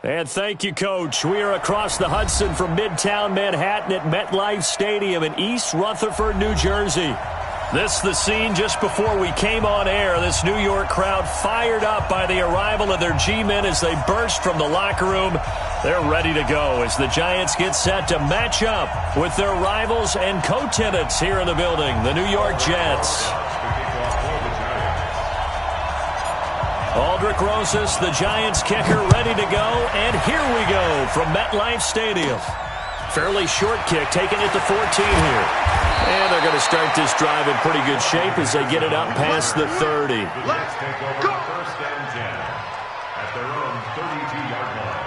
And thank you, Coach. We are across the Hudson from Midtown Manhattan at MetLife Stadium in East Rutherford, New Jersey. This the scene just before we came on air. This New York crowd fired up by the arrival of their G-men as they burst from the locker room. They're ready to go as the Giants get set to match up with their rivals and co-tenants here in the building, the New York Jets. Aldrick Rosas, the Giants kicker, ready to go. And here we go from MetLife Stadium. Fairly short kick, taken at the 14 here. And they're going to start this drive in pretty good shape as they get it up past the 30. Let's go. First and 10 at their own 32-yard line.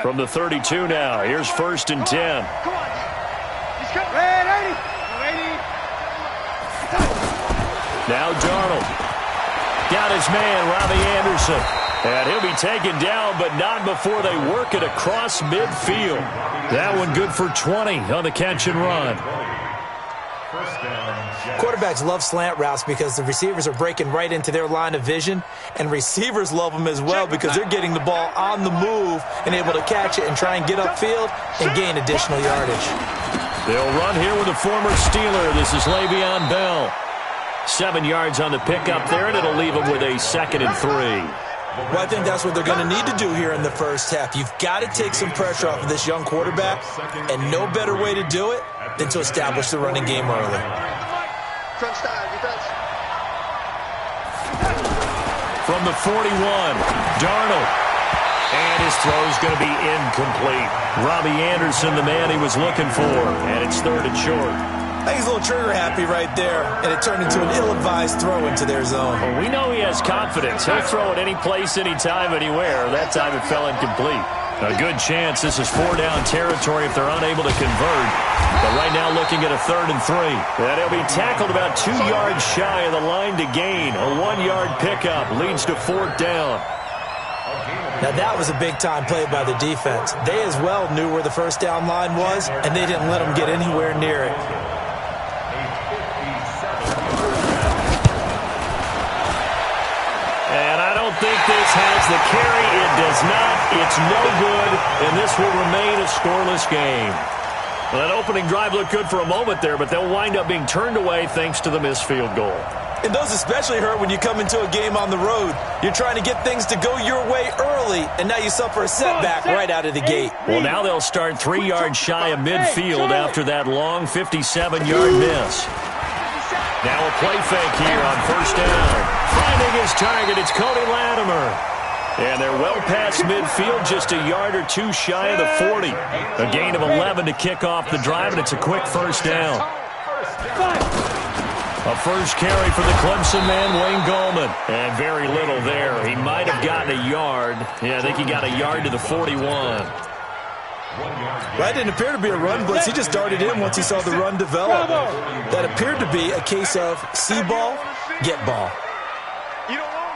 From the 32 now, here's first and 10. Come on. He's coming. Ready. Now Darnold. Got his man, Robbie Anderson. And he'll be taken down, but not before they work it across midfield. That one good for 20 on the catch and run. Quarterbacks love slant routes because the receivers are breaking right into their line of vision, and receivers love them as well because they're getting the ball on the move and able to catch it and try and get upfield and gain additional yardage. They'll run here with a former Steeler. This is Le'Veon Bell. 7 yards on the pickup there, and it'll leave them with a 2nd and 3. Well, I think that's what they're going to need to do here in the first half. You've got to take some pressure off of this young quarterback, and no better way to do it than to establish the running game early. From the 41, Darnold. And his throw's going to be incomplete. Robbie Anderson, the man he was looking for, and it's 3rd and short. I think he's a little trigger happy right there, and it turned into an ill-advised throw into their zone. Well, we know he has confidence. He'll throw it any place, anytime, anywhere. That time it fell incomplete. A good chance this is 4-down territory if they're unable to convert. But right now looking at a 3rd and 3. And he'll be tackled about 2 yards shy of the line to gain. A 1-yard pickup leads to 4th down. Now that was a big-time play by the defense. They as well knew where the first down line was, and they didn't let them get anywhere near it. And I don't think this has the carry. It does not. It's no good, and this will remain a scoreless game. Well, that opening drive looked good for a moment there, but they'll wind up being turned away thanks to the missed field goal. And those especially hurt when you come into a game on the road. You're trying to get things to go your way early, and now you suffer a setback right out of the gate. Well, now they'll start 3 yards shy of midfield after that long 57-yard miss. Now a play fake here on first down. Finding his target, it's Cody Latimer. And they're well past midfield, just a yard or 2 shy of the 40. A gain of 11 to kick off the drive, and it's a quick first down. A first carry for the Clemson man, Wayne Gallman. And very little there. He might have gotten a yard. Yeah, I think he got a yard to the 41. That didn't appear to be a run blitz. He just darted in once he saw the run develop. That appeared to be a case of see ball, get ball. You don't want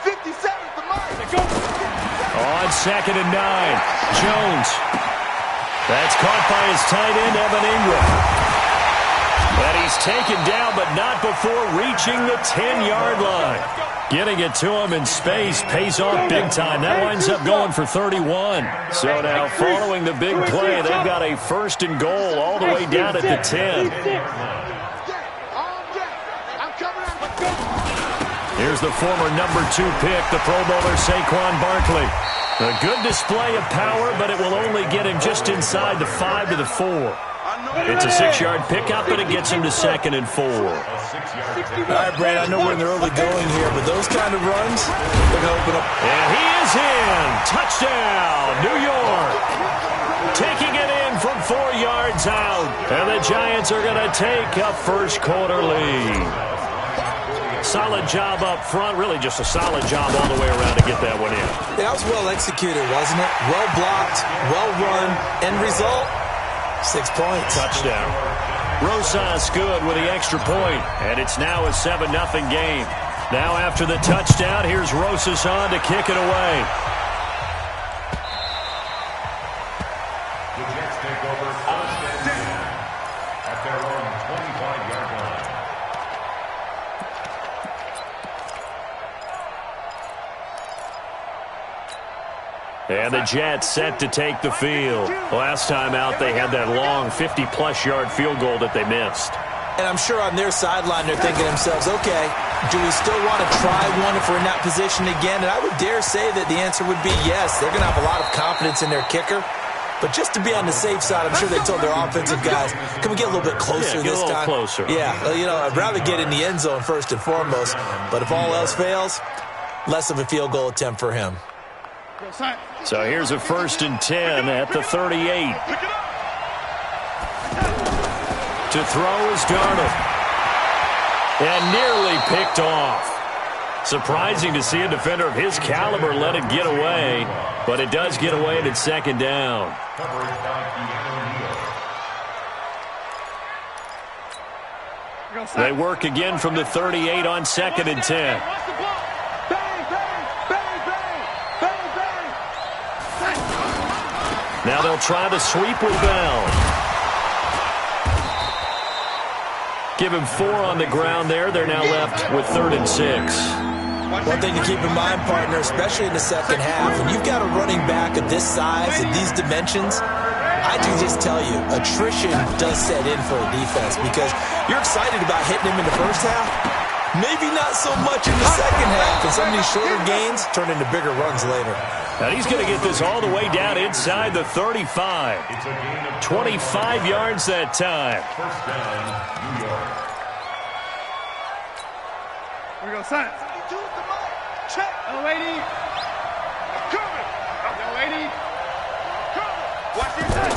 it. 57's the mark. On 2nd and 9, Jones. That's caught by his tight end, Evan Ingram. And he's taken down, but not before reaching the 10-yard line. Getting it to him in space pays off big time. That winds up going for 31. So now following the big play, they've got a 1st and goal all the way down at the 10. Here's the former number 2 pick, the Pro Bowler Saquon Barkley. A good display of power, but it will only get him just inside the 5 to the 4. It's a 6-yard pickup, and it gets him to 2nd and 4. All right, Brad, I know we're in the early going here, but those kind of runs, they're going to open up. And he is in. Touchdown, New York. Taking it in from 4 yards out. And the Giants are going to take a first quarter lead. Solid job up front. Really just a solid job all the way around to get that one in. Yeah, that was well executed, wasn't it? Well blocked, well run. End result, 6 points. Touchdown. Rosas good with the extra point. And it's now a 7-0 game. Now after the touchdown, here's Rosas on to kick it away. The Jets take over first and 10 at their own 25-yard line. And the Jets set to take the field. Last time out, they had that long 50-plus yard field goal that they missed. And I'm sure on their sideline they're thinking to themselves, okay, do we still want to try one if we're in that position again? And I would dare say that the answer would be yes. They're going to have a lot of confidence in their kicker. But just to be on the safe side, I'm sure they told their offensive guys, can we get a little bit closer this time? Closer. Yeah, I'd rather get in the end zone first and foremost. But if all else fails, less of a field goal attempt for him. So here's a 1st and 10 at the 38. To throw is Darnold. And nearly picked off. Surprising to see a defender of his caliber let it get away. But it does get away and it's 2nd down. They work again from the 38 on 2nd and 10. Now they'll try the sweep with Bell. Give him 4 on the ground there. They're now left with 3rd and 6. One thing to keep in mind, partner, especially in the second half, when you've got a running back of this size and these dimensions, I can just tell you, attrition does set in for a defense because you're excited about hitting him in the first half. Maybe not so much in the second half, and some of these shorter gains turn into bigger runs later. And he's going to get this all the way down inside the 35. 25 yards that time. First down, New York. Here we go, son. Check. No lady. Coming. No lady. Watch your son.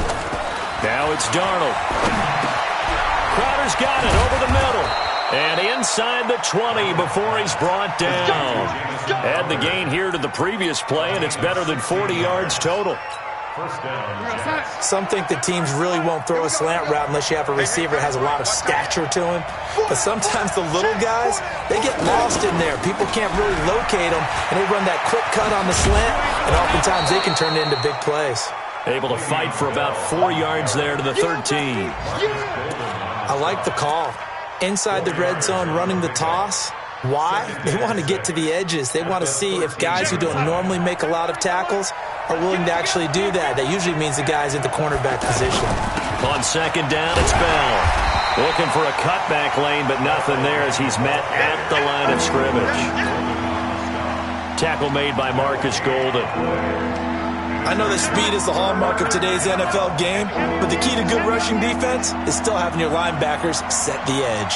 Now it's Darnold. Crowder's got it over the middle. And inside the 20 before he's brought down. Add the gain here to the previous play, and it's better than 40 yards total. First down. Some think that teams really won't throw a slant route unless you have a receiver that has a lot of stature to him. But sometimes the little guys, they get lost in there. People can't really locate them, and they run that quick cut on the slant, and oftentimes they can turn it into big plays. Able to fight for about 4 yards there to the 13. I like the call. Inside the red zone running the toss. Why? They want to get to the edges. They want to see if guys who don't normally make a lot of tackles are willing to actually do that. That usually means the guy's in the cornerback position. On 2nd down, it's Bell. Looking for a cutback lane, but nothing there as he's met at the line of scrimmage. Tackle made by Marcus Golden. I know that speed is the hallmark of today's NFL game, but the key to good rushing defense is still having your linebackers set the edge.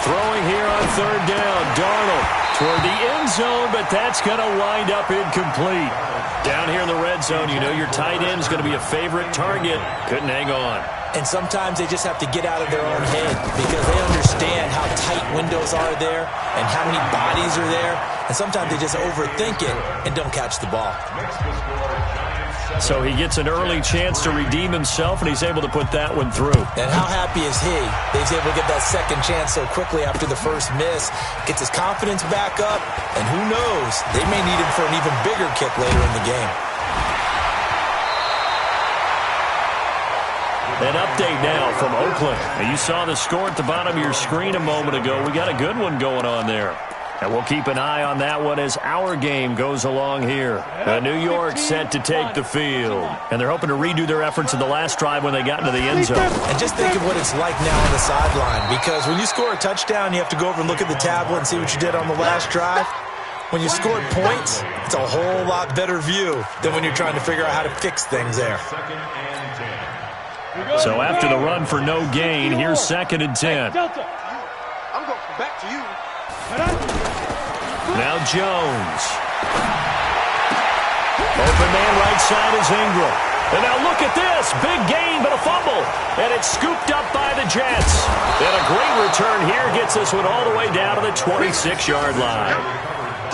Throwing here on 3rd down, Darnold toward the end zone, but that's going to wind up incomplete. Down here in the red zone, you know your tight end is going to be a favorite target. Couldn't hang on. And sometimes they just have to get out of their own head because they understand how tight windows are there and how many bodies are there. And sometimes they just overthink it and don't catch the ball. So he gets an early chance to redeem himself, and he's able to put that one through. And how happy is he that he's able to get that second chance so quickly after the first miss, gets his confidence back up, and who knows, they may need him for an even bigger kick later in the game. An update now from Oakland. Now, you saw the score at the bottom of your screen a moment ago. We got a good one going on there. And we'll keep an eye on that one as our game goes along here. New York set to take the field. And they're hoping to redo their efforts in the last drive when they got into the end zone. And just think of what it's like now on the sideline. Because when you score a touchdown, you have to go over and look at the tablet and see what you did on the last drive. When you scored points, it's a whole lot better view than when you're trying to figure out how to fix things there. So after the run for no gain, here's 2nd and 10. I'm going back to you. Now Jones. Open man right side is Ingram. And now look at this. Big gain, but a fumble. And it's scooped up by the Jets. And a great return here gets this one all the way down to the 26-yard line.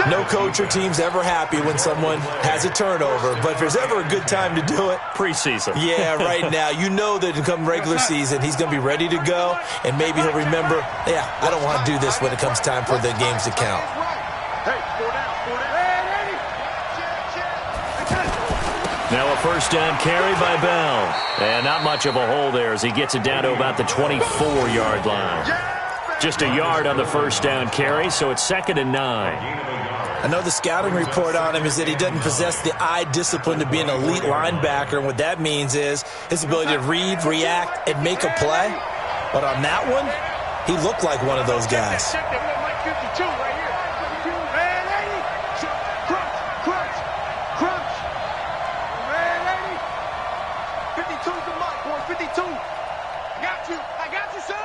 No coach or team's ever happy when someone has a turnover, but if there's ever a good time to do it, preseason. Yeah, right now. You know that come regular season, he's going to be ready to go, and maybe he'll remember, yeah, I don't want to do this when it comes time for the games to count. Now a first down carry by Bell. And not much of a hole there as he gets it down to about the 24-yard line. Just a yard on the first down carry, so it's 2nd and 9. I know the scouting report on him is that he doesn't possess the eye discipline to be an elite linebacker, and what that means is his ability to read, react, and make a play. But on that one, he looked like one of those guys. Check that little Mike 52 right here. Man, 80. Crunch. Man, 80. 52's the mic, boy. 52. I got you, son.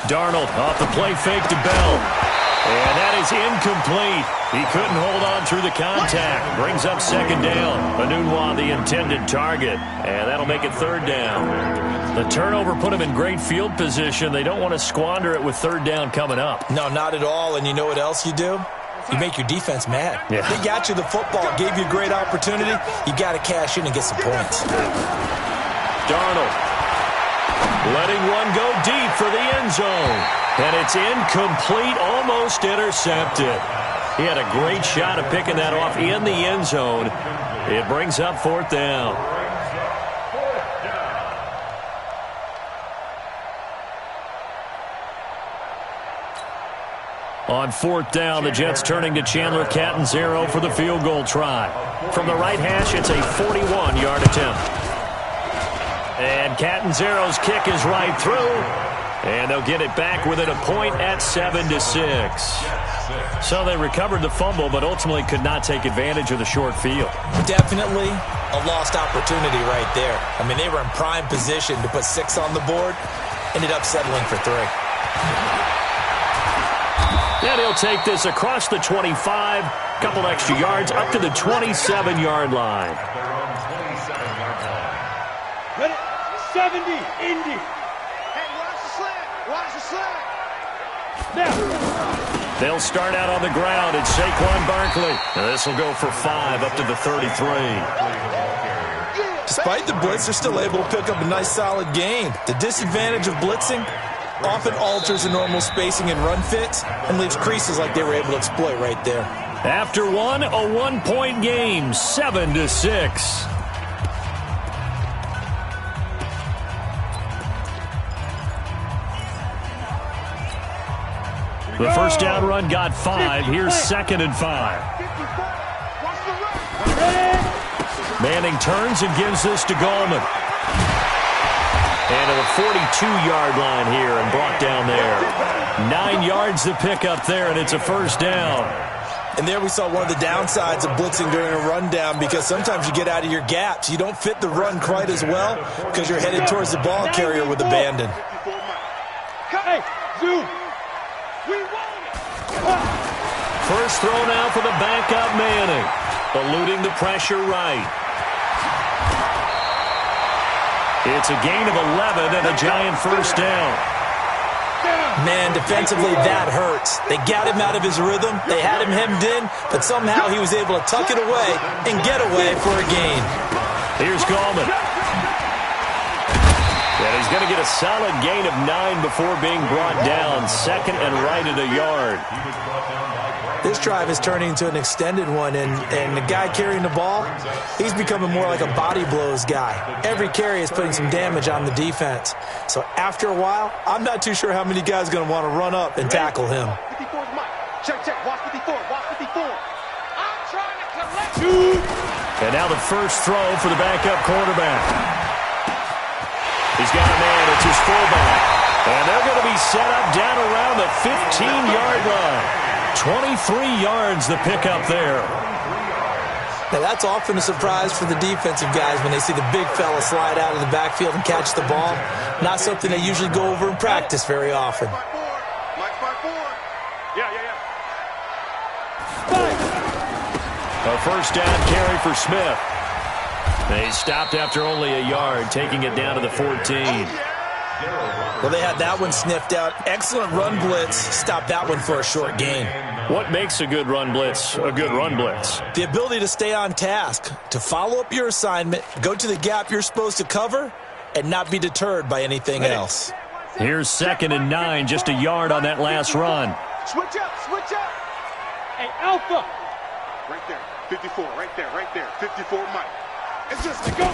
Darnold off the play fake to Bell. And that is incomplete. He couldn't hold on through the contact. Brings up 2nd down. Anunwa, the intended target. And that'll make it 3rd down. The turnover put him in great field position. They don't want to squander it with 3rd down coming up. No, not at all. And you know what else you do? You make your defense mad. Yeah. They got you the football, gave you a great opportunity. You got to cash in and get some points. Darnold letting one go deep for the end zone. And it's incomplete, almost intercepted. He had a great shot at picking that off in the end zone. It brings up 4th down. On 4th down, the Jets turning to Chandler Catanzaro for the field goal try. From the right hash, it's a 41-yard attempt. And Catanzaro's kick is right through. And they'll get it back within a point at 7-6. So they recovered the fumble, but ultimately could not take advantage of the short field. Definitely a lost opportunity right there. I mean, they were in prime position to put 6 on the board. Ended up settling for 3. And he'll take this across the 25, couple extra yards, up to the 27-yard line. Ready? 70, Indy. Hey, watch the slant. Now. They'll start out on the ground. It's Saquon Barkley. And this will go for 5 up to the 33. Despite the blitz, they're still able to pick up a nice solid gain. The disadvantage of blitzing often alters the normal spacing and run fits and leaves creases like they were able to exploit right there. After one, a 1-point game, 7-6. The first down run got 5. Here's 2nd and 5. Manning turns and gives this to Gallman. And to the 42-yard line here and brought down there. 9 yards to pick up there, and it's a first down. And there we saw one of the downsides of blitzing during a rundown, because sometimes you get out of your gaps. You don't fit the run quite as well because you're headed towards the ball carrier with abandon. Hey, zoom. First throw now for the backup Manning. Eluding the pressure right. It's a gain of 11 and a giant first down. Man, defensively, that hurts. They got him out of his rhythm. They had him hemmed in, but somehow he was able to tuck it away and get away for a gain. Here's Gallman. And he's going to get a solid gain of 9 before being brought down. 2nd and right at a yard. This drive is turning into an extended one, and the guy carrying the ball, he's becoming more like a body blows guy. Every carry is putting some damage on the defense. So after a while, I'm not too sure how many guys are going to want to run up and tackle him. 54's Mike. Check. Watch 54. I'm trying to collect you. And now the first throw for the backup quarterback. He's got a man. It's his fullback. And they're going to be set up down around the 15-yard line. 23 yards the pickup there. Now that's often a surprise for the defensive guys when they see the big fella slide out of the backfield and catch the ball. Not something they usually go over in practice very often. Mike 5-4. Yeah. A first down carry for Smith. They stopped after only a yard, taking it down to the 14. Well, they had that one sniffed out. Excellent run blitz. Stopped that one for a short gain. What makes a good run blitz a good run blitz? The ability to stay on task, to follow up your assignment, go to the gap you're supposed to cover, and not be deterred by anything else. Here's 2nd and 9, just a yard on that last run. Switch up. Hey, Alpha. Right there. 54, right there, 54 Mike. It's just a go.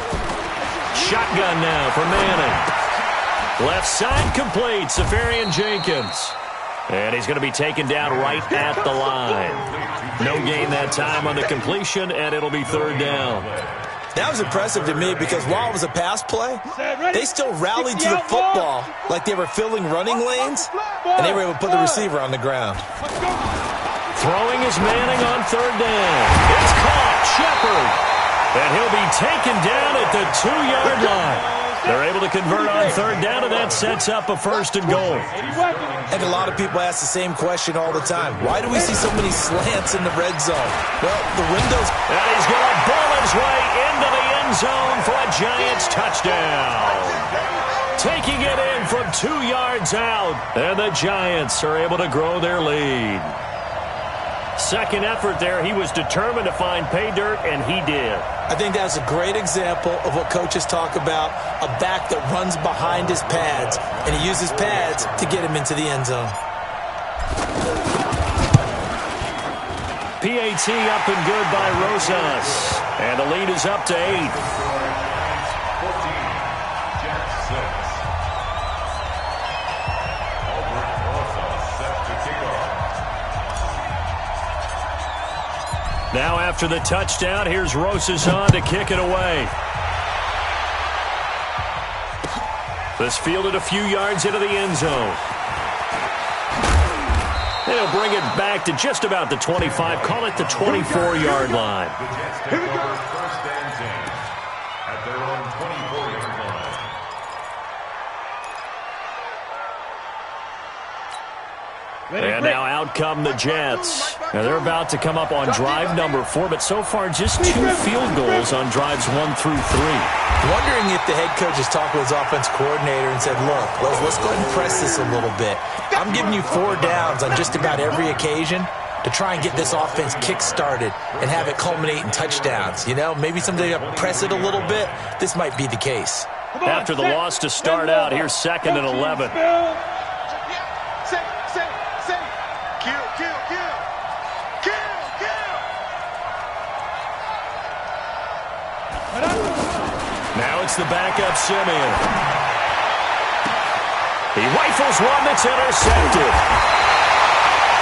Shotgun now for Manning. Left side complete, Safarian Jenkins. And he's going to be taken down right at the line. No gain that time on the completion, and it'll be third down. That was impressive to me because while it was a pass play, they still rallied to the football like they were filling running lanes, and they were able to put the receiver on the ground. Throwing is Manning on third down. It's caught, Shepard. And he'll be taken down at the 2-yard line. They're able to convert on third down, and that sets up a first and goal. I think a lot of people ask the same question all the time. Why do we see so many slants in the red zone? Well, the windows... And he's going to ball his way into the end zone for a Giants touchdown. Taking it in from 2 yards out, and the Giants are able to grow their lead. Second effort there, he was determined to find pay dirt, and he did. I think that's a great example of what coaches talk about, a back that runs behind his pads, and he uses pads to get him into the end zone. PAT up and good by Rosas, and the lead is up to 8. Now after the touchdown, here's Rosas on to kick it away. This fielded a few yards into the end zone. They'll bring it back to just about the 25, call it the 24-yard line. Here we go. First and 10 at their own 24-yard line. And now out come the Jets. Now they're about to come up on drive number 4, but so far just 2 field goals on drives 1 through 3. Wondering if the head coach has talked with his offense coordinator and said, look, let's go ahead and press this a little bit. I'm giving you 4 downs on just about every occasion to try and get this offense kick-started and have it culminate in touchdowns. You know, maybe someday I'll press it a little bit. This might be the case. After the loss to start out, here's 2nd and 11. Now it's the backup Simeon. He rifles one that's intercepted.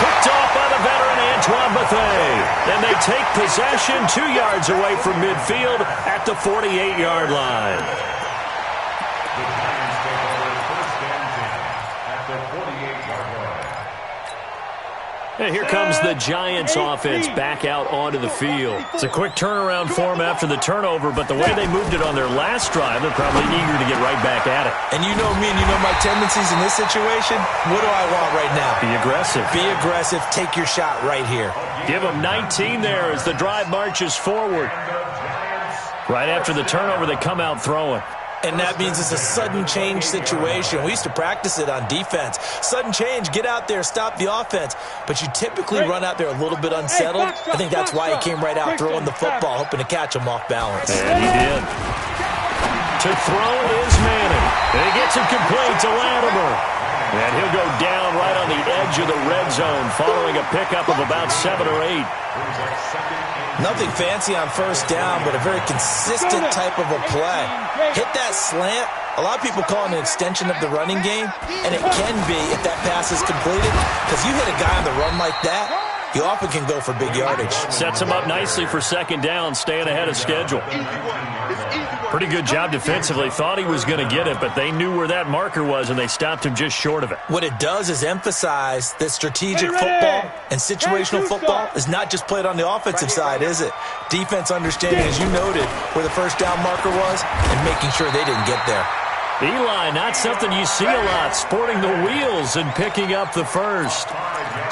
Picked off by the veteran Antoine Bethea. And they take possession 2 yards away from midfield at the 48-yard line. The Giants take over first and 10 at the 48-yard line. And here comes the Giants offense back out onto the field. It's a quick turnaround for them after the turnover, but the way they moved it on their last drive, they're probably eager to get right back at it. And you know me and you know my tendencies in this situation. What do I want right now? Be aggressive. Be aggressive. Take your shot right here. Give them 19 there as the drive marches forward. Right after the turnover, they come out throwing. And that means it's a sudden change situation. We used to practice it on defense. Sudden change, get out there, stop the offense. But you typically run out there a little bit unsettled. I think that's why he came right out throwing the football, hoping to catch him off balance. And he did. To throw is Manning. And he gets it complete to Latimer. And he'll go down right on the edge of the red zone following a pickup of about 7 or 8. Nothing fancy on first down, but a very consistent type of a play. Hit that slant. A lot of people call it an extension of the running game, and it can be if that pass is completed, because you hit a guy on the run like that, you often can go for big yardage. Sets him up nicely for second down, staying ahead of schedule. Pretty good job defensively. Thought he was going to get it, but they knew where that marker was, and they stopped him just short of it. What it does is emphasize that strategic football and situational football is not just played on the offensive side, is it? Defense understanding, as you noted, where the first down marker was and making sure they didn't get there. Eli, not something you see a lot, sporting the wheels and picking up the first.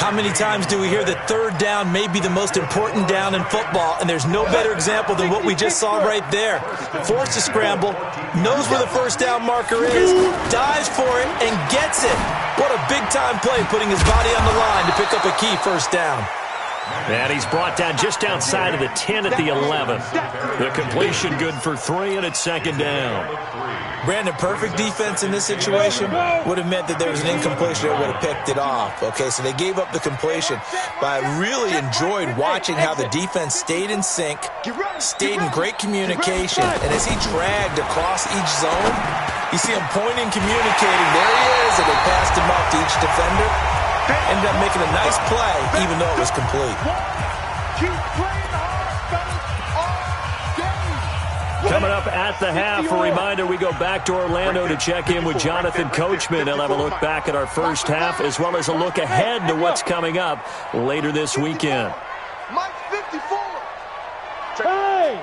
How many times do we hear that third down may be the most important down in football, and there's no better example than what we just saw right there. Forced to scramble, knows where the first down marker is, dives for it, and gets it. What a big-time play, putting his body on the line to pick up a key first down. And he's brought down just outside of the 10 at the 11. The completion good for 3, and it's second down. Brandon, perfect defense in this situation would have meant that there was an incompletion that would have picked it off. Okay, so they gave up the completion. But I really enjoyed watching how the defense stayed in sync, stayed in great communication, and as he dragged across each zone, you see him pointing, communicating. There he is, and they passed him off to each defender. Ended up making a nice play, even though it was complete. Coming up at the half, a reminder, we go back to Orlando to check in with Jonathan Coachman. He'll have a look back at our first half, as well as a look ahead to what's coming up later this weekend. Mike 54. Hey!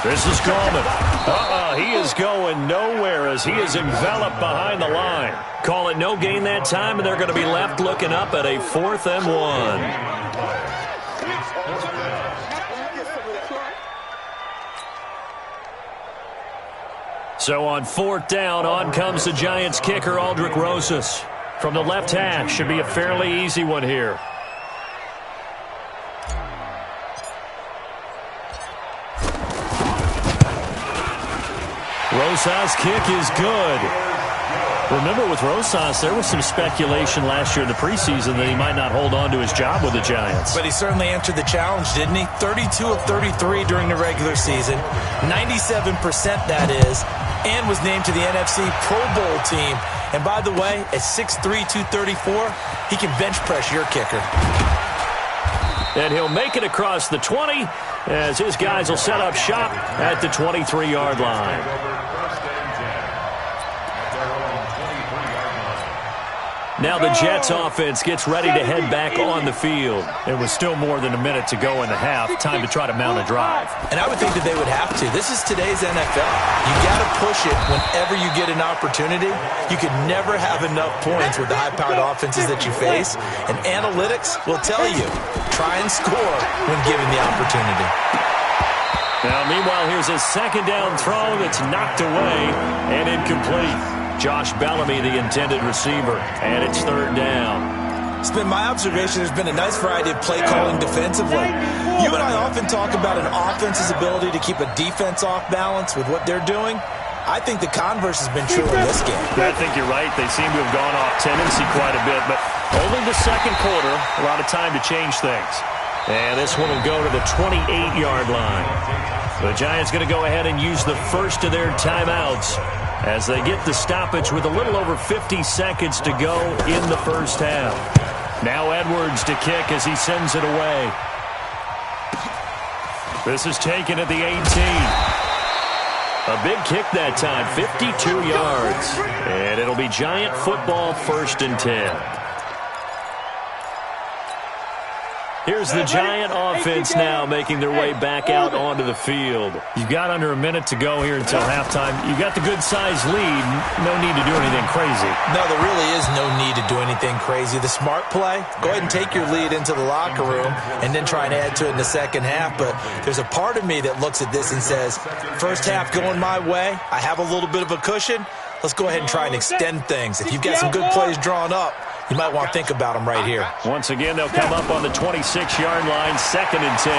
This is Gallman. He is going nowhere as he is enveloped behind the line. Call it no gain that time, and they're going to be left looking up at a 4th and 1. So on 4th down, on comes the Giants kicker, Aldrick Rosas. From the left hash, should be a fairly easy one here. Rosas' kick is good. Remember, with Rosas, there was some speculation last year in the preseason that he might not hold on to his job with the Giants. But he certainly answered the challenge, didn't he? 32 of 33 during the regular season, 97% that is, and was named to the NFC Pro Bowl team. And by the way, at 6'3", 234, he can bench press your kicker. And he'll make it across the 20 as his guys will set up shop at the 23-yard line. Now the Jets offense gets ready to head back on the field. It was still more than a minute to go in the half. Time to try to mount a drive. And I would think that they would have to. This is today's NFL. You got to push it whenever you get an opportunity. You can never have enough points with the high-powered offenses that you face. And analytics will tell you, try and score when given the opportunity. Now, meanwhile, here's a second down throw that's knocked away and incomplete. Josh Bellamy, the intended receiver, and it's 3rd down. It's been my observation there's been a nice variety of play calling defensively. You and I often talk about an offense's ability to keep a defense off balance with what they're doing. I think the converse has been true in this game. I think you're right. They seem to have gone off tendency quite a bit, but only the second quarter, a lot of time to change things. And this one will go to the 28-yard line. The Giants going to go ahead and use the first of their timeouts as they get the stoppage with a little over 50 seconds to go in the first half. Now Edwards to kick as he sends it away. This is taken at the 18. A big kick that time, 52 yards. And it'll be Giant football, 1st and 10. Here's the Giant offense now making their way back out onto the field. You've got under a minute to go here until halftime. You've got the good-sized lead. No need to do anything crazy. No, there really is no need to do anything crazy. The smart play, go ahead and take your lead into the locker room and then try and add to it in the second half. But there's a part of me that looks at this and says, first half going my way, I have a little bit of a cushion. Let's go ahead and try and extend things. If you've got some good plays drawn up, you might want to think about them right here. Once again, they'll come up on the 26-yard line, 2nd and 10.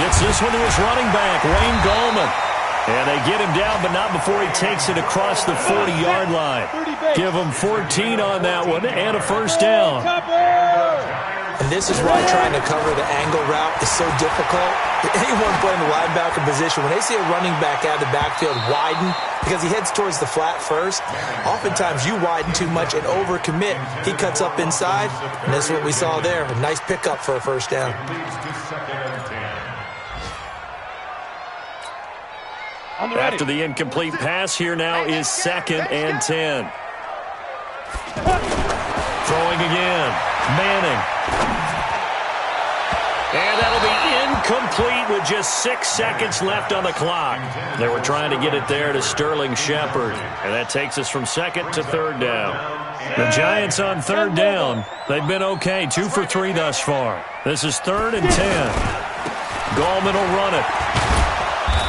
It's this one to his running back, Wayne Gallman. And they get him down, but not before he takes it across the 40-yard line. Give him 14 on that one and a first down. And this is why trying to cover the angle route is so difficult. Anyone playing the linebacker position, when they see a running back out of the backfield widen, because he heads towards the flat first, oftentimes you widen too much and overcommit. He cuts up inside, and that's what we saw there. A nice pickup for a first down. After the incomplete pass, here now is 2nd and 10. Throwing again. Manning. And that'll be incomplete with just 6 seconds left on the clock. They were trying to get it there to Sterling Shepard. And that takes us from 2nd to 3rd down. The Giants on 3rd down. They've been okay, 2 for 3 thus far. This is 3rd and 10. Gallman will run it.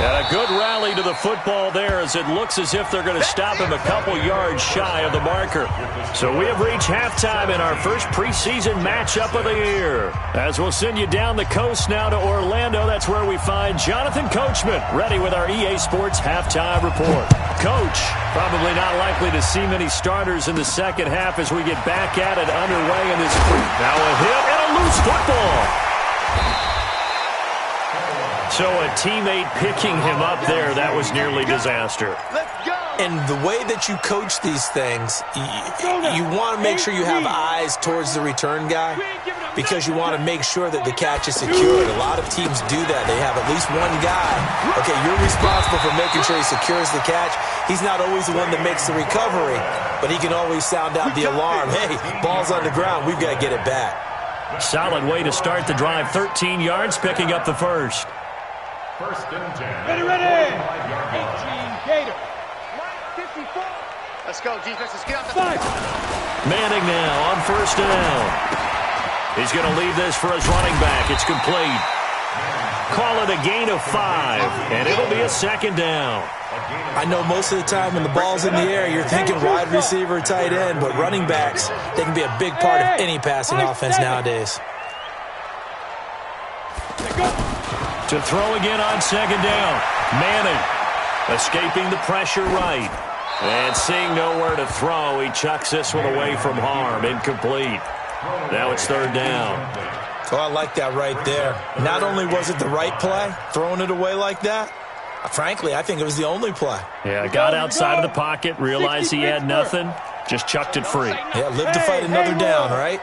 And a good rally to the football there as it looks as if they're going to stop him a couple yards shy of the marker. So we have reached halftime in our first preseason matchup of the year. As we'll send you down the coast now to Orlando, that's where we find Jonathan Coachman, ready with our EA Sports halftime report. Coach, probably not likely to see many starters in the second half as we get back at it underway in this. Now a hit and a loose football. So a teammate picking him up there, that was nearly disaster. And the way that you coach these things, you want to make sure you have eyes towards the return guy because you want to make sure that the catch is secured. A lot of teams do that. They have at least one guy. Okay, you're responsible for making sure he secures the catch. He's not always the one that makes the recovery, but he can always sound out the alarm. Hey, ball's on the ground. We've got to get it back. Solid way to start the drive. 13 yards, picking up the first. First and 10. Ready. 18 Gator. 54. Let's go, defense. Let's get out the Manning now on first down. He's going to leave this for his running back. It's complete. Call it a gain of 5, and it'll be a second down. I know most of the time when the ball's in the air, you're thinking wide receiver, tight end, but running backs, they can be a big part of any passing offense nowadays. To throw again on second down. Manning escaping the pressure right. And seeing nowhere to throw, he chucks this one away from harm. Incomplete. Now it's third down. Oh, I like that right there. Not only was it the right play, throwing it away like that, frankly, I think it was the only play. Yeah, got outside of the pocket, realized he had nothing, just chucked it free. Yeah, live to fight another down, right?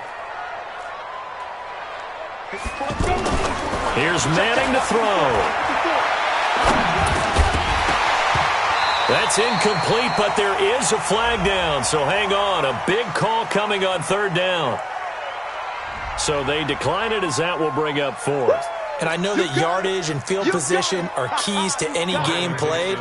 Here's Manning to throw. That's incomplete, but there is a flag down, so hang on. A big call coming on third down. So they decline it as that will bring up fourth. And I know that yardage and field position are keys to any game played,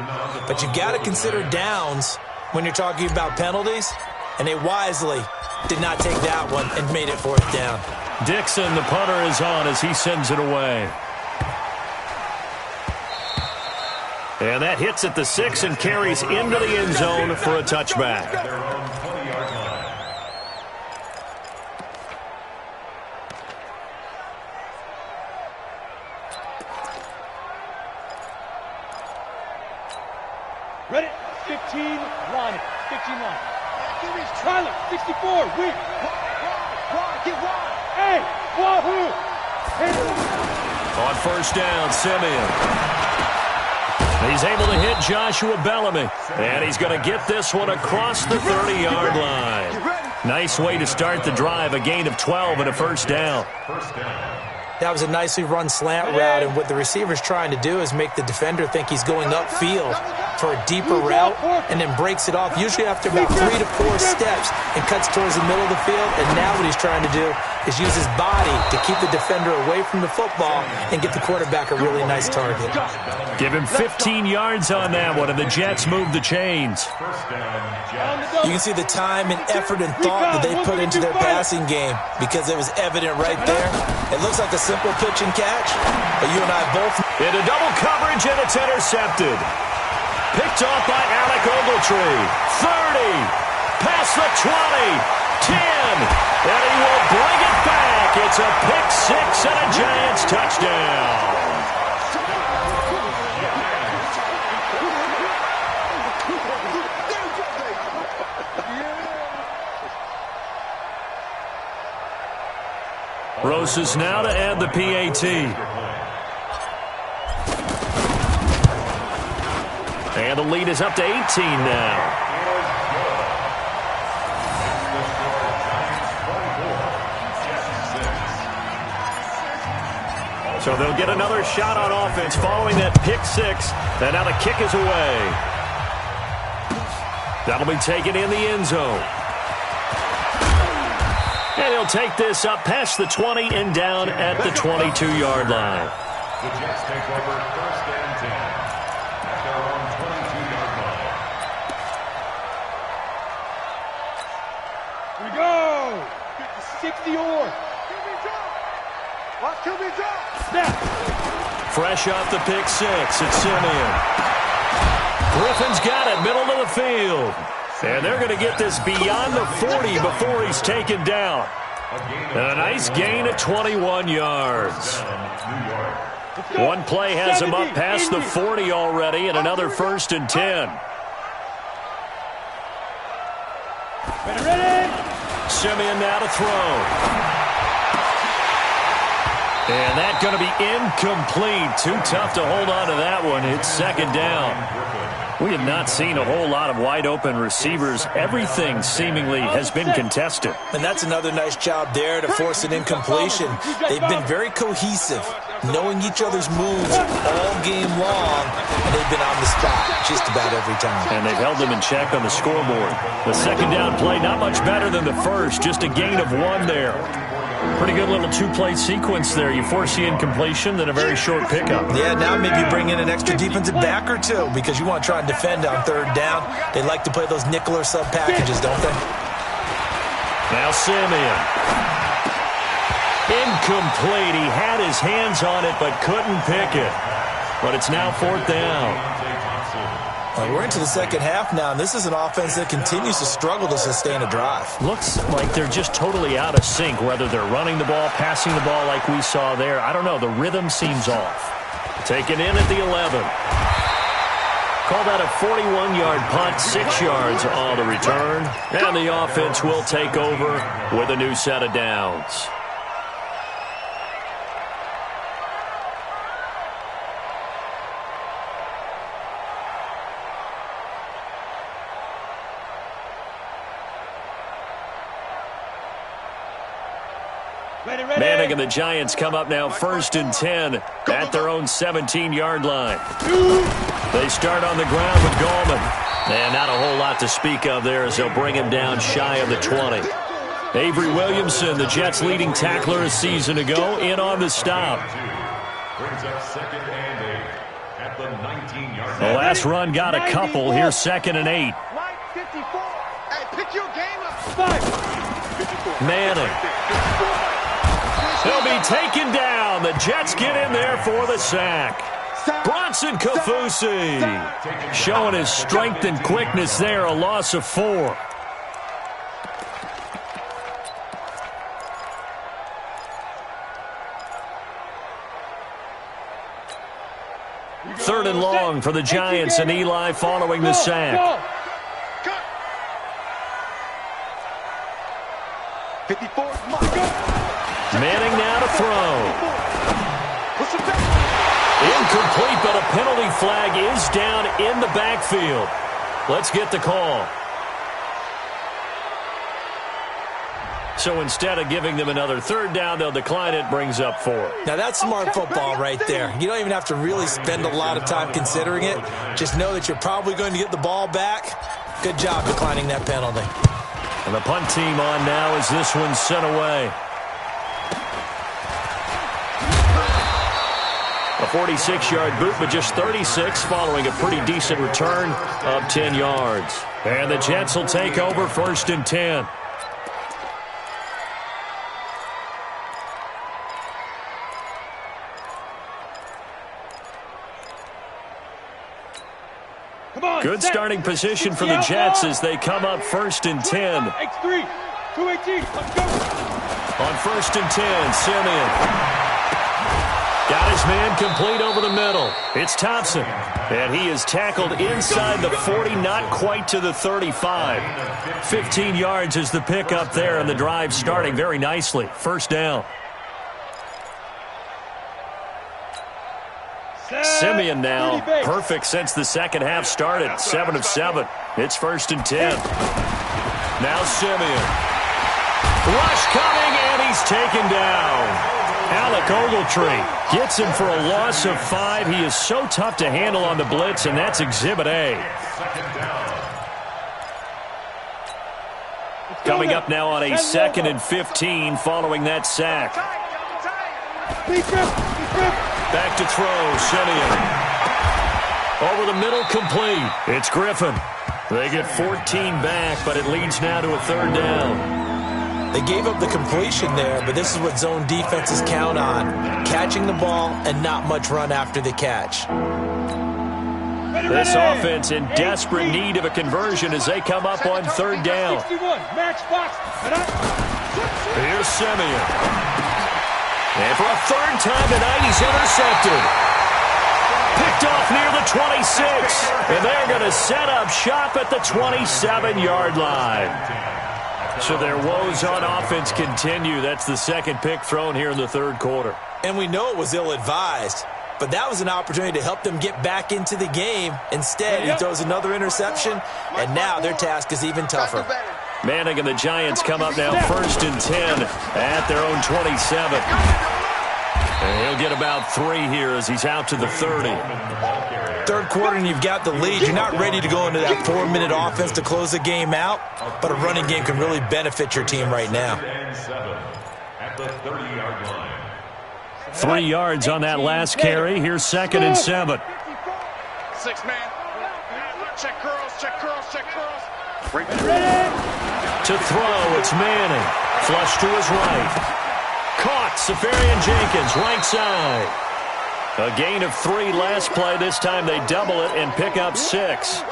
but you got to consider downs when you're talking about penalties, and they wisely did not take that one and made it fourth down. Dixon, the punter, is on as he sends it away. And that hits at the 6 and carries into the end zone for a touchback. Ready? 15 line. 15 line. Tyler, 64. Weak. Get wide. Hey, wahoo. On first down, Simeon. He's able to hit Joshua Bellamy. And he's going to get this one across the 30-yard line. Nice way to start the drive. A gain of 12 and a first down. That was a nicely run slant route, and what the receiver's trying to do is make the defender think he's going upfield for a deeper route and then breaks it off, usually after about 3 to 4 steps, and cuts towards the middle of the field. And now what he's trying to do is use his body to keep the defender away from the football and get the quarterback a really nice target. Give him 15 yards on that one, and the Jets move the chains. You can see the time and effort and thought that they put into their passing game because it was evident right there. It looks like a simple pitch and catch, but you and I both... Into double coverage, and it's intercepted. Picked off by Alec Ogletree. 30. Past the 20. 10. And he will bring it back. It's a pick 6 and a Giants touchdown. Roses now to add the PAT. And the lead is up to 18 now. So they'll get another shot on offense following that pick 6. And now the kick is away. That'll be taken in the end zone. And he'll take this up past the 20 and down at the 22-yard line. The Jets take over first and 10 at their own 22-yard line. Here we go. 60 or. Watch QB drop. Snap. Fresh off the pick six, it's Simeon. Griffin's got it, middle of the field. And they're going to get this beyond the 40 before he's taken down. And a nice gain of 21 yards. One play has him up past the 40 already, and another 1st and 10. Ready. Simeon now to throw. And that's going to be incomplete. Too tough to hold on to that one. It's 2nd down. We have not seen a whole lot of wide-open receivers. Everything seemingly has been contested. And that's another nice job there to force an incompletion. They've been very cohesive, knowing each other's moves all game long, and they've been on the spot just about every time. And they've held them in check on the scoreboard. The 2nd down play, not much better than the first, just a gain of 1 there. Pretty good little 2-play sequence there. You force the incompletion, then a very short pickup. Yeah, now maybe bring in an extra defensive back or two because you want to try and defend on 3rd down. They like to play those nickel or sub packages, don't they? Now Simeon. Incomplete. He had his hands on it but couldn't pick it. But it's now 4th down. We're into the 2nd half now, and this is an offense that continues to struggle to sustain a drive. Looks like they're just totally out of sync, whether they're running the ball, passing the ball like we saw there. I don't know. The rhythm seems off. Taken in at the 11. Call that a 41-yard punt, 6 yards on the return. And the offense will take over with a new set of downs. Manning and the Giants come up now 1st and 10 at their own 17-yard line. They start on the ground with Gallman. And not a whole lot to speak of there as they'll bring him down shy of the 20. Avery Williamson, the Jets' leading tackler a season ago, in on the stop. Brings up 2nd and 8 at the 19-yard The line. last run got a couple. Here's 2nd and 8. Right 54. Hey, pick your game up. 5. Manning. He'll be taken down. The Jets get in there for the sack. Bronson Kafusi showing his strength and quickness there. A loss of 4. Third and long for the Giants, and Eli following the sack. 54. Manning now to throw. Incomplete, but a penalty flag is down in the backfield. Let's get the call. So instead of giving them another 3rd down, they'll decline it. Brings up 4. Now, that's smart football right there. You don't even have to really spend a lot of time considering it. Just know that you're probably going to get the ball back. Good job declining that penalty. And the punt team on now as this one's sent away. A 46-yard boot, but just 36 following a pretty decent return of 10 yards. And the Jets will take over 1st and 10. Good starting position for the Jets as they come up 1st and 10. X3, 218, let's go. On 1st and 10, Simeon. Got his man complete over the middle. It's Thompson. And he is tackled inside the 40, not quite to the 35. 15 yards is the pickup there, and the drive starting very nicely. 1st down. Simeon now perfect since the 2nd half started. 7 of 7. It's 1st and 10. Now Simeon. Rush coming, and he's taken down. Alec Ogletree gets him for a loss of 5. He is so tough to handle on the blitz, and that's Exhibit A. Coming up now on a 2nd and 15 following that sack. Back to throw, Simeon. Over the middle, complete. It's Griffin. They get 14 back, but it leads now to a 3rd down. They gave up the completion there, but this is what zone defenses count on, catching the ball and not much run after the catch. This offense in desperate need of a conversion as they come up on third down. Here's Simeon. And for a third time tonight, he's intercepted. Picked off near the 26. And they're going to set up shop at the 27-yard line. So their woes on offense continue. That's the second pick thrown here in the third quarter. And we know it was ill-advised, but that was an opportunity to help them get back into the game. Instead, he throws another interception, and now their task is even tougher. Manning and the Giants come up now 1st and 10 at their own 27. And he'll get about 3 here as he's out to the 30. Third quarter and you've got the lead. You're not ready to go into that 4-minute offense to close the game out, but a running game can really benefit your team right now. At the 30-yard line. 3 yards on that last carry. Here's 2nd and 7. 6 man. Check curls, check curls, check curls. To throw, it's Manning. Flush to his right. Caught, Safarian Jenkins, right side. A gain of 3 last play. This time they double it and pick up 6.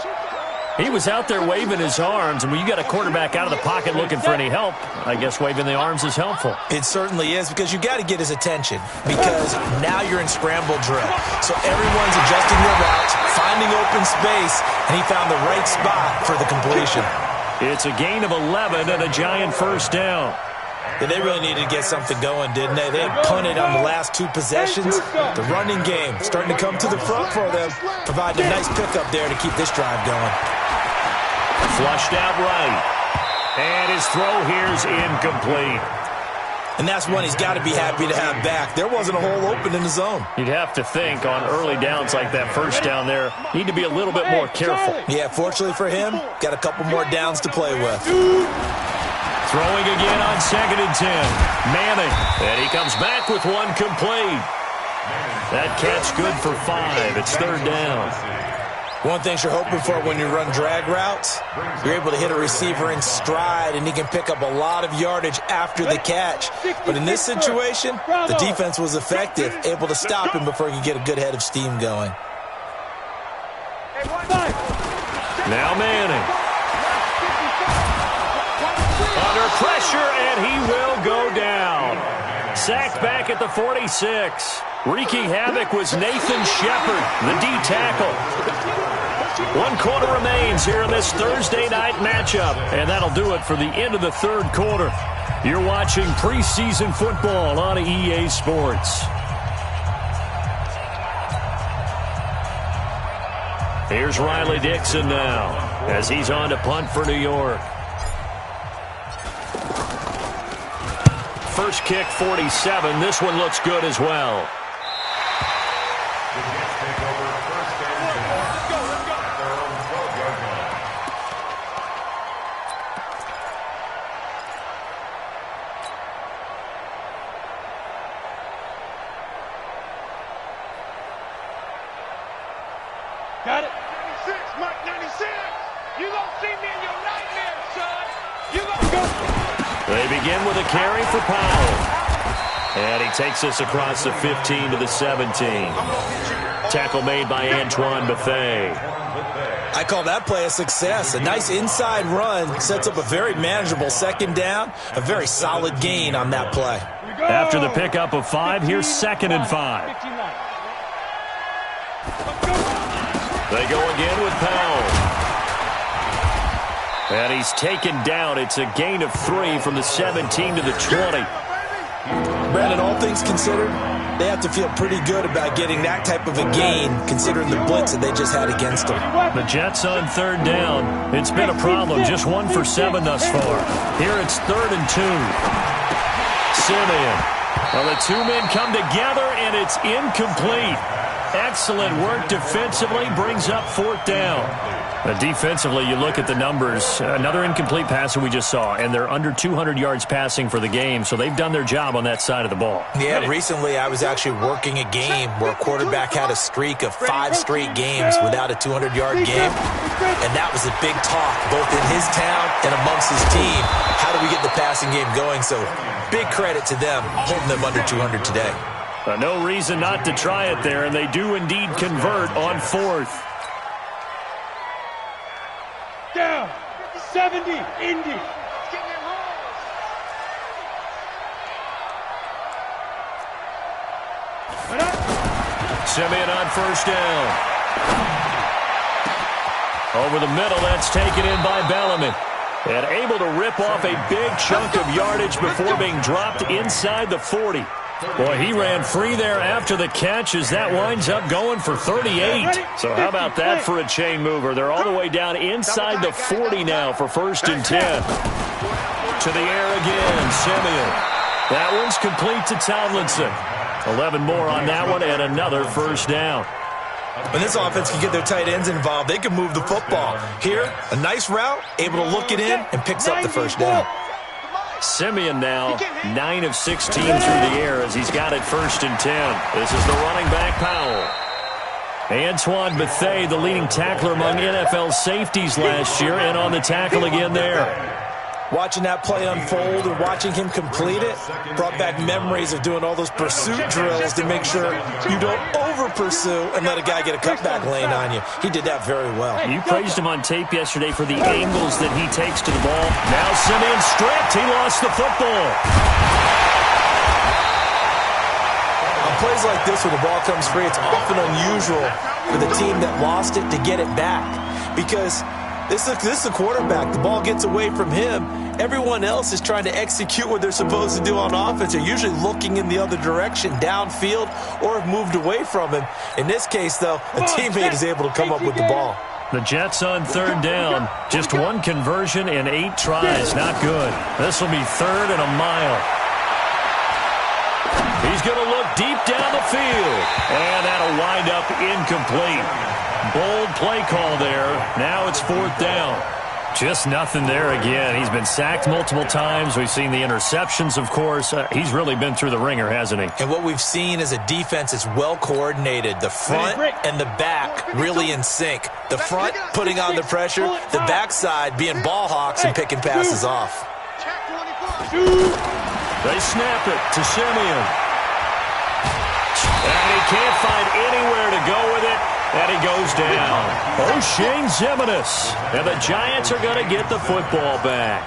He was out there waving his arms, and when you got a quarterback out of the pocket looking for any help, I guess waving the arms is helpful. It certainly is, because you got to get his attention, because now you're in scramble drill. So everyone's adjusting their routes, finding open space, and he found the right spot for the completion. It's a gain of 11 and a Giant first down. They really needed to get something going, didn't they? They had punted on the last 2 possessions. The running game starting to come to the front for them, providing a nice pickup there to keep this drive going. Flushed out right. And his throw here's incomplete. And that's one he's got to be happy to have back. There wasn't a hole open in the zone. You'd have to think on early downs like that first down there, need to be a little bit more careful. Yeah, fortunately for him, got a couple more downs to play with. Throwing again on 2nd and 10. Manning. And he comes back with one complete. That catch good for 5. It's 3rd down. One thing you're hoping for when you run drag routes, you're able to hit a receiver in stride, and he can pick up a lot of yardage after the catch. But in this situation, the defense was effective, able to stop him before he could get a good head of steam going. Now Manning. Under pressure, and he will go down. Sacked back at the 46. Wreaking havoc was Nathan Shepard, the D tackle. 1 quarter remains here in this Thursday night matchup, and that'll do it for the end of the third quarter. You're watching preseason football on EA Sports. Here's Riley Dixon now as he's on to punt for New York. First kick, 47. This one looks good as well. The Jets take over 1st and 10 at their own 12-yard line. Got it. 96, Mike 96. You gonna see me in your nightmares, son. You gonna go. They begin with a carry for Powell. And he takes us across the 15 to the 17. Tackle made by Antoine Bethea. I call that play a success. A nice inside run sets up a very manageable 2nd down. A very solid gain on that play. After the pickup of 5, here's 2nd and 5. They go again with Powell. And he's taken down. It's a gain of 3 from the 17 to the 20. Brandon, all things considered, they have to feel pretty good about getting that type of a gain, considering the blitz that they just had against them. The Jets on 3rd down. It's been a problem. Just 1 for 7 thus far. Here it's 3rd and 2. Simeon. Well, the 2 men come together, and it's incomplete. Excellent work defensively, brings up 4th down. Defensively, you look at the numbers. Another incomplete pass that we just saw, and they're under 200 yards passing for the game, so they've done their job on that side of the ball. Yeah, recently I was actually working a game where a quarterback had a streak of 5 straight games without a 200-yard game, and that was a big talk, both in his town and amongst his team. How do we get the passing game going? So big credit to them, holding them under 200 today. No reason not to try it there, and they do indeed convert on 4th. Down. 70. Indy. Simeon on 1st down. Over the middle, that's taken in by Bellamy. And able to rip off a big chunk of yardage before being dropped inside the 40. Boy, he ran free there after the catch as that winds up going for 38. So how about that for a chain mover? They're all the way down inside the 40 now for 1st and 10. To the air again, Simeon. That one's complete to Tomlinson. 11 more on that one and another 1st down. When this offense can get their tight ends involved, they can move the football. Here, a nice route, able to look it in, and picks up the 1st down. Simeon now 9 of 16 through the air as he's got it 1st and 10. This is the running back, Powell. Antoine Bethea, the leading tackler among NFL safeties last year, and on the tackle again there. Watching that play unfold and watching him complete it brought back memories of doing all those pursuit drills to make sure you don't over-pursue and let a guy get a cutback lane on you. He did that very well. You praised him on tape yesterday for the angles that he takes to the ball. Now Simeon stripped. He lost the football. On plays like this where the ball comes free, it's often unusual for the team that lost it to get it back because this is a quarterback. The ball gets away from him. Everyone else is trying to execute what they're supposed to do on offense. They're usually looking in the other direction, downfield, or have moved away from him. In this case, though, a teammate is able to come up with the ball. The Jets on 3rd down. Just 1 conversion in 8 tries. Not good. This will be 3rd and a mile. He's going to look deep down the field. And that'll wind up incomplete. Bold play call there. Now it's 4th down. Just nothing there again. He's been sacked multiple times. We've seen the interceptions, of course. He's really been through the ringer, hasn't he? And what we've seen is a defense that's well coordinated. The front and the back really in sync. The front putting on the pressure. The backside being ball hawks and picking passes off. They snap it to Simeon. And he can't find anywhere to go with it. And he goes down. O'Shane Zimenez. And the Giants are going to get the football back.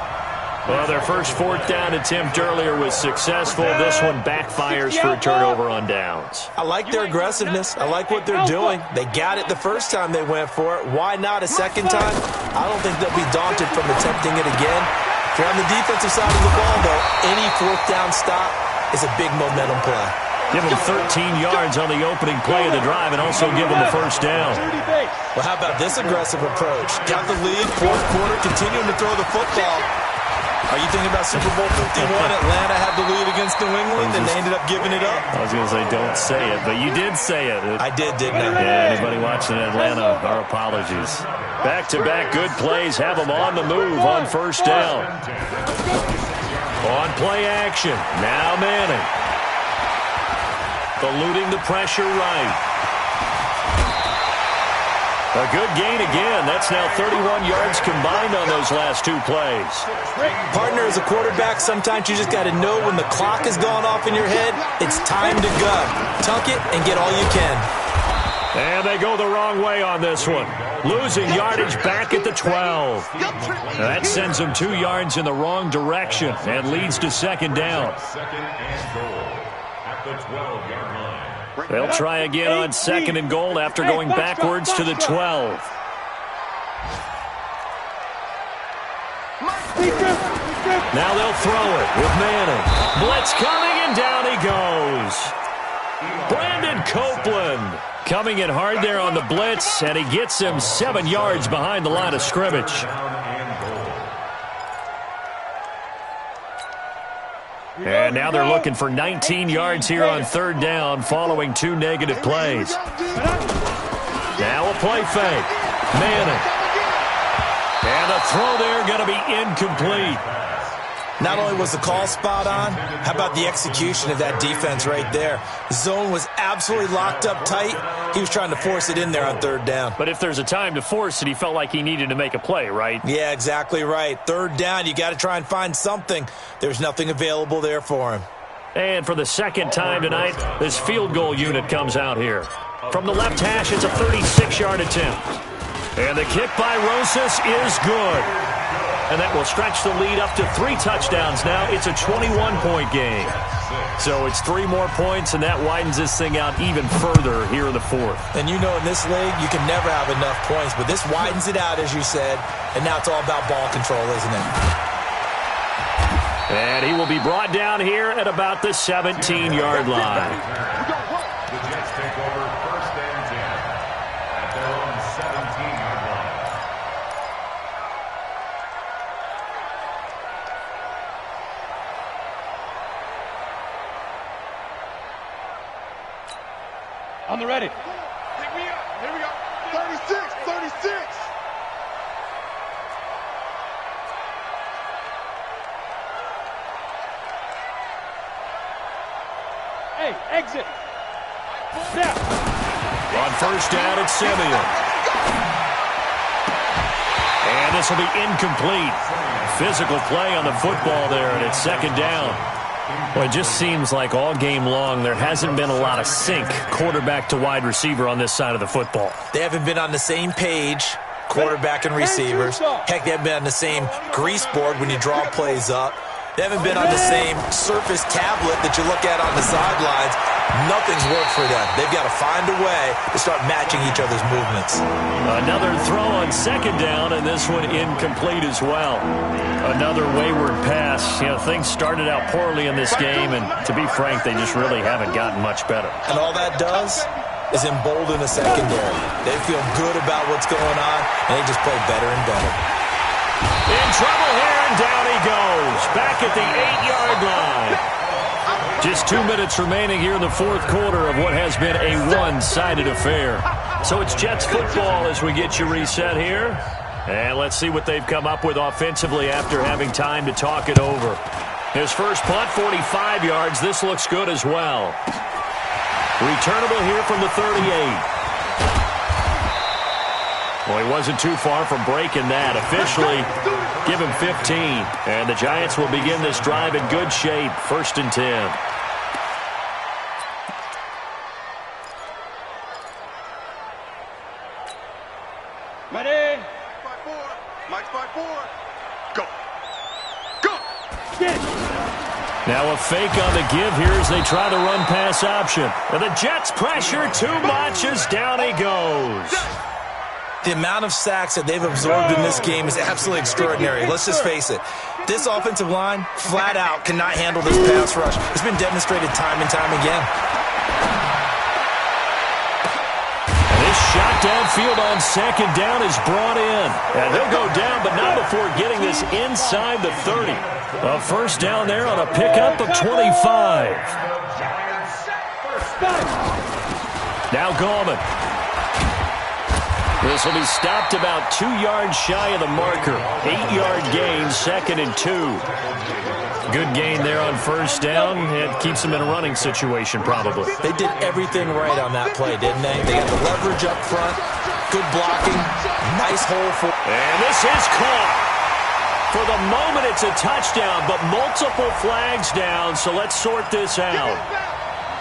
Well, their first 4th down attempt earlier was successful. This one backfires for a turnover on downs. I like their aggressiveness. I like what they're doing. They got it the first time they went for it. Why not a second time? I don't think they'll be daunted from attempting it again. If you're on the defensive side of the ball, though, any 4th down stop is a big momentum play. Give them 13 yards on the opening play of the drive and also give them a 1st down. Well, how about this aggressive approach? Got the lead, 4th quarter, continuing to throw the football. Are you thinking about Super Bowl 51? Atlanta had the lead against New England, and they ended up giving it up. I was going to say, don't say it, but you did say it. I did, didn't I? Yeah, anybody watching Atlanta, our apologies. Back-to-back good plays have them on the move on 1st down. On play action, now Manning. Eluding the pressure right. A good gain again. That's now 31 yards combined on those last 2 plays. Partner, as a quarterback, sometimes you just got to know when the clock has gone off in your head, it's time to go. Tuck it and get all you can. And they go the wrong way on this one. Losing yardage back at the 12. That sends them 2 yards in the wrong direction and leads to 2nd down. 2nd and goal at the 12-yard line. They'll try again on 2nd and goal after going backwards to the 12. Now they'll throw it with Manning. Blitz coming, and down he goes. Brandon Copeland coming in hard there on the blitz, and he gets him 7 yards behind the line of scrimmage. And now they're looking for 19 yards here on third down following 2 negative plays. Now a play fake. Manning. And the throw there going to be incomplete. Not only was the call spot on, how about the execution of that defense right there? Zone was absolutely locked up tight. He was trying to force it in there on third down. But if there's a time to force it, he felt like he needed to make a play, right? Yeah, exactly right. Third down, you got to try and find something. There's nothing available there for him. And for the second time tonight, this field goal unit comes out here. From the left hash, it's a 36-yard attempt. And the kick by Rosas is good. And that will stretch the lead up to 3 touchdowns now. It's a 21-point game. So it's 3 more points, and that widens this thing out even further here in the fourth. And you know in this league, you can never have enough points, but this widens it out, as you said, and now it's all about ball control, isn't it? And he will be brought down here at about the 17-yard line. The Jets take over first and 10 at their own 17-yard line. On the ready. Here we go. 36. Hey, exit. Snap. On first down, it's Simeon. And this will be incomplete. Physical play on the football there, and it's second down. Well, it just seems like all game long there hasn't been a lot of sync quarterback to wide receiver on this side of the football. They haven't been on the same page, quarterback and receivers. Heck, they haven't been on the same grease board when you draw plays up. They haven't been on the same surface tablet that you look at on the sidelines. Nothing's worked for them. They've got to find a way to start matching each other's movements. Another throw on second down, and this one incomplete as well. Another wayward pass. You know, things started out poorly in this game, and to be frank, they just really haven't gotten much better. And all that does is embolden the secondary. They feel good about what's going on, and they just play better and better. In trouble here, and down he goes. Back at the 8-yard line. Just 2 minutes remaining here in the fourth quarter of what has been a one-sided affair. So it's Jets football as we get you reset here. And let's see what they've come up with offensively after having time to talk it over. His first punt, 45 yards. This looks good as well. Returnable here from the 38. Well, he wasn't too far from breaking that. Officially, give him 15. And the Giants will begin this drive in good shape. First and 10. Ready. Mike's by 4. Go. Get. Now a fake on the give here as they try the run-pass option. And the Jets pressure too much as down he goes. The amount of sacks that they've absorbed in this game is absolutely extraordinary. Let's just face it. This offensive line, flat out, cannot handle this pass rush. It's been demonstrated time and time again. And this shot downfield on second down is brought in. And he'll go down, but not before getting this inside the 30. A first down there on a pickup of 25. Now Gallman. This will be stopped about 2 yards shy of the marker. 8-yard gain, second and 2. Good gain there on first down. It keeps them in a running situation probably. They did everything right on that play, didn't they? They got the leverage up front, good blocking, nice hole for... And this is caught. For the moment, it's a touchdown, but multiple flags down, so let's sort this out.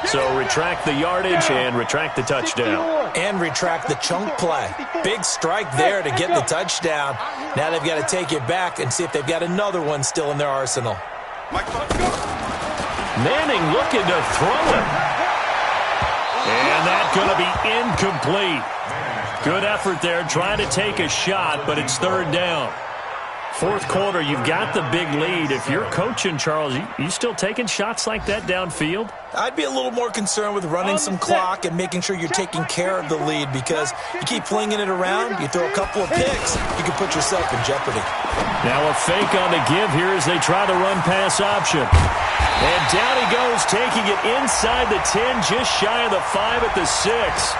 So retract the yardage and retract the touchdown. And retract the chunk play. Big strike there to get the touchdown. Now they've got to take it back and see if they've got another one still in their arsenal. Manning looking to throw it. And that's going to be incomplete. Good effort there trying to take a shot, but it's third down. Fourth quarter, you've got the big lead. If you're coaching, Charles, you still taking shots like that downfield? I'd be a little more concerned with running some clock and making sure you're taking care of the lead, because you keep flinging it around, you throw a couple of picks, you can put yourself in jeopardy. Now a fake on the give here as they try the run-pass option. And down he goes, taking it inside the 10, just shy of the 5 at the 6.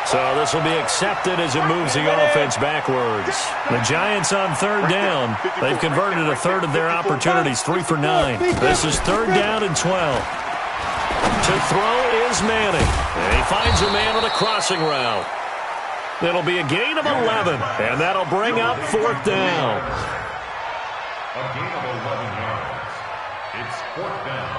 So this will be accepted as it moves the offense backwards. The Giants on third down. They've converted a third of their opportunities, 3 for 9. This is third down and 12. To throw is Manning. And he finds a man on a crossing route. It'll be a gain of 11, and that'll bring up fourth down. A gain of 11 yards. It's fourth down.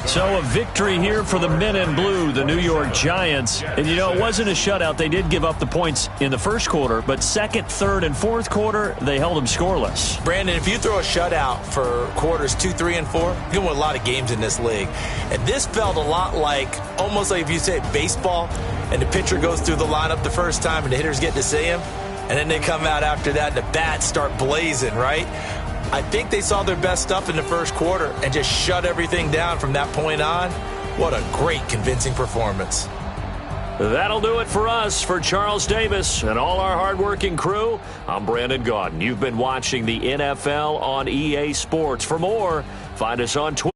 So a victory here for the men in blue, the New York Giants. And, you know, it wasn't a shutout. They did give up the points in the first quarter, but second, third, and fourth quarter, they held them scoreless. Brandon, if you throw a shutout for quarters 2, 3, and 4, you win a lot of games in this league. And this felt a lot like, almost like if you say baseball, and the pitcher goes through the lineup the first time and the hitters get to see him, and then they come out after that and the bats start blazing, right? I think they saw their best stuff in the first quarter and just shut everything down from that point on. What a great, convincing performance. That'll do it for us. For Charles Davis and all our hardworking crew, I'm Brandon Gaudin. You've been watching the NFL on EA Sports. For more, find us on Twitter.